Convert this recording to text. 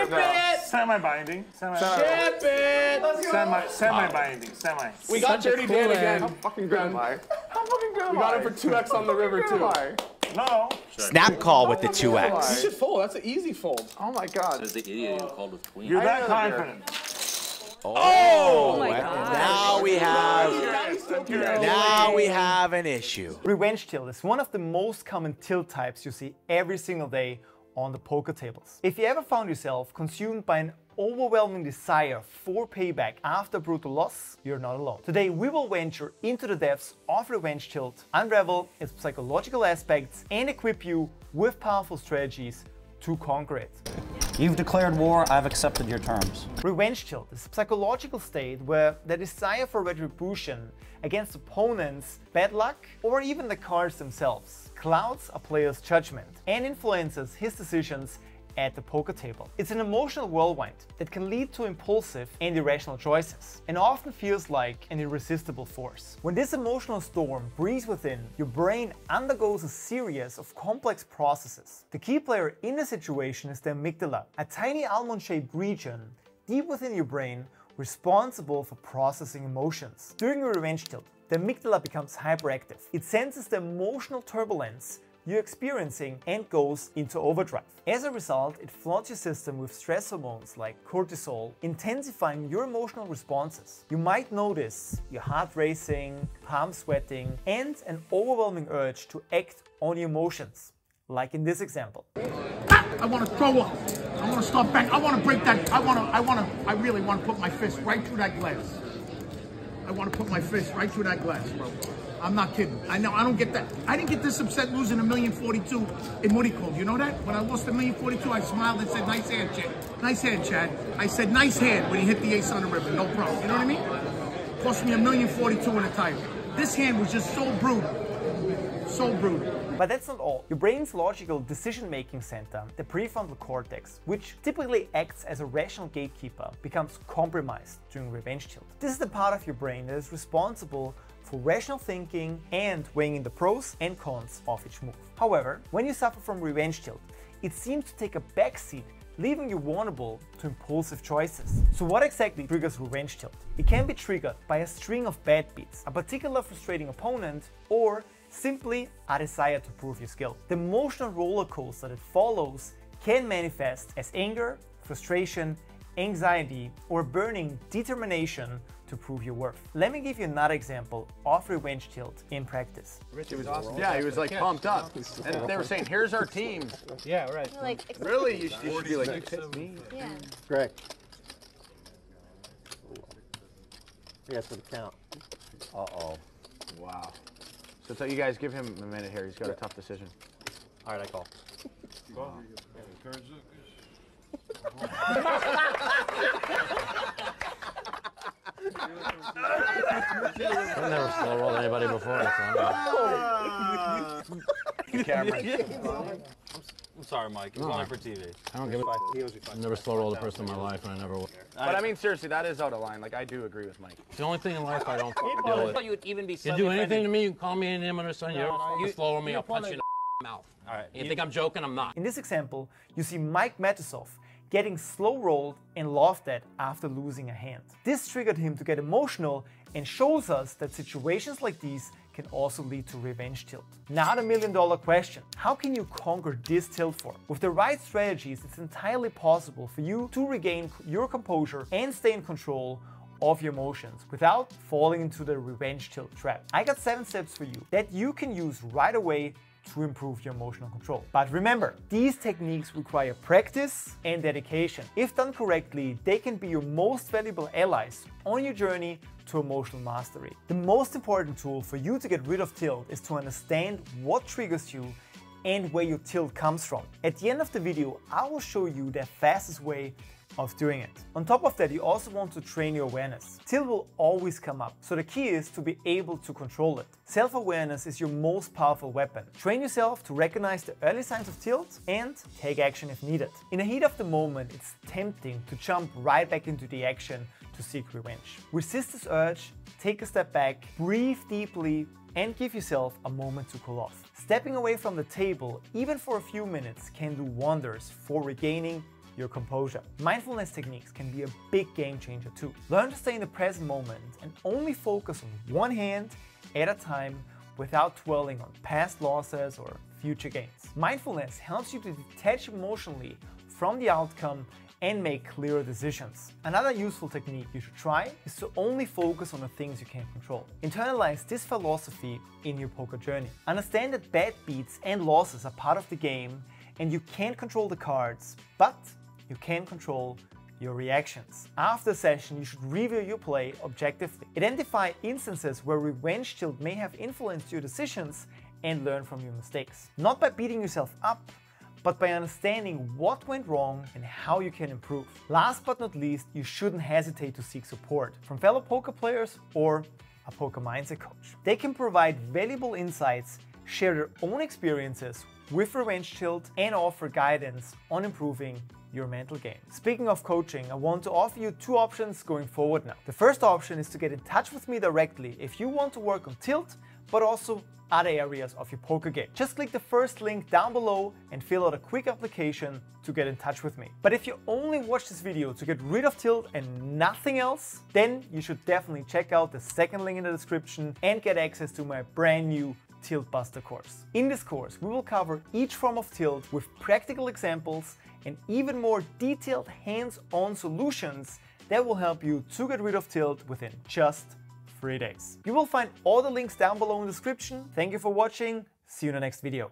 Ship it! Semi-binding. Ship it! Semi-binding. Semi. We got Dirty Dan again. How fucking good am I? How fucking good am I? We got him for 2x on the river, too. No. Snap call with the 2x. You should fold. That's an easy fold. Oh my god. Says the idiot who called with queen. You're that confident. Oh my God. Now we have an issue. Revenge tilt is one of the most common tilt types you see every single day on the poker tables. If you ever found yourself consumed by an overwhelming desire for payback after brutal loss, you're not alone. Today we will venture into the depths of revenge tilt, unravel its psychological aspects, and equip you with powerful strategies to conquer it. You've declared war, I've accepted your terms. Revenge tilt is a psychological state where the desire for retribution against opponents, bad luck, or even the cards themselves clouds a player's judgment and influences his decisions at the poker table. It's an emotional whirlwind that can lead to impulsive and irrational choices, and often feels like an irresistible force. When this emotional storm brews within, your brain undergoes a series of complex processes. The key player in the situation is the amygdala, a tiny almond-shaped region deep within your brain responsible for processing emotions. During a revenge tilt, the amygdala becomes hyperactive. It senses the emotional turbulence you're experiencing and goes into overdrive. As a result, it floods your system with stress hormones like cortisol, intensifying your emotional responses. You might notice your heart racing, palms sweating, and an overwhelming urge to act on your emotions, like in this example. I want to throw up. I want to start bang. I want to break that. I really want to put my fist right through that glass. I want to put my fist right through that glass, bro. I'm not kidding. I know, I don't get that. I didn't get this upset losing $1,042,000 in Moody Cove. You know that? When I lost $1,042,000, I smiled and said, nice hand, Chad. Nice hand, Chad. I said, nice hand when he hit the ace on the river. No problem. You know what I mean? Cost me $1,042,000 in a title. This hand was just so brutal. So brutal. But that's not all. Your brain's logical decision-making center, the prefrontal cortex, which typically acts as a rational gatekeeper, becomes compromised during revenge tilt. This is the part of your brain that is responsible for rational thinking and weighing in the pros and cons of each move. However, when you suffer from revenge tilt, it seems to take a backseat, leaving you vulnerable to impulsive choices. So what exactly triggers revenge tilt? It can be triggered by a string of bad beats, a particular frustrating opponent, or simply a desire to prove your skill. The emotional roller coaster that follows can manifest as anger, frustration, anxiety, or burning determination to prove your worth. Let me give you another example of revenge tilt in practice. He was like pumped up. And they were saying, here's our team. Yeah, right. Like, Really? You should be like, you picked me. yeah. Greg. Yes, for the count. Uh-oh. Wow. So you guys give him a minute here. He's got a tough decision. All right, I call. I've never slow rolled anybody before. I'm sorry, Mike. It's only for TV. I don't give a I've never slow rolled a person in my life, and I never will. But I mean, seriously, that is out of line. Like, I do agree with Mike. It's the only thing in life I don't deal I with. thought you would even be You do anything to me, you can call me a name under sun. You ever slow me, I'll punch you in the mouth. All right. You think I'm joking? I'm not. In this example, you see Mike Matusoff getting slow rolled and laughed at after losing a hand. This triggered him to get emotional and shows us that situations like these can also lead to revenge tilt. Now the million-dollar question: how can you conquer this tilt form? With the right strategies, it's entirely possible for you to regain your composure and stay in control of your emotions without falling into the revenge tilt trap. I got 7 steps for you that you can use right away to improve your emotional control. But remember, these techniques require practice and dedication. If done correctly, they can be your most valuable allies on your journey to emotional mastery. The most important tool for you to get rid of tilt is to understand what triggers you and where your tilt comes from. At the end of the video, I will show you the fastest way of doing it. On top of that, you also want to train your awareness. Tilt will always come up, so the key is to be able to control it. Self-awareness is your most powerful weapon. Train yourself to recognize the early signs of tilt and take action if needed. In the heat of the moment, it's tempting to jump right back into the action to seek revenge. Resist this urge, take a step back, breathe deeply, and give yourself a moment to cool off. Stepping away from the table, even for a few minutes, can do wonders for regaining your composure. Mindfulness techniques can be a big game changer too. Learn to stay in the present moment and only focus on one hand at a time without dwelling on past losses or future gains. Mindfulness helps you to detach emotionally from the outcome and make clearer decisions. Another useful technique you should try is to only focus on the things you can control. Internalize this philosophy in your poker journey. Understand that bad beats and losses are part of the game and you can't control the cards, but you can control your reactions. After a session, you should review your play objectively. Identify instances where revenge tilt may have influenced your decisions and learn from your mistakes. Not by beating yourself up, but by understanding what went wrong and how you can improve. Last but not least, you shouldn't hesitate to seek support from fellow poker players or a poker mindset coach. They can provide valuable insights, share their own experiences with revenge tilt, and offer guidance on improving your mental game. Speaking of coaching, I want to offer you two options going forward now. The first option is to get in touch with me directly if you want to work on tilt, but also other areas of your poker game. Just click the first link down below and fill out a quick application to get in touch with me. But if you only watch this video to get rid of tilt and nothing else, then you should definitely check out the second link in the description and get access to my brand new Tilt Buster course. In this course, we will cover each form of tilt with practical examples and even more detailed hands-on solutions that will help you to get rid of tilt within just 3 days. You will find all the links down below in the description. Thank you for watching. See you in the next video.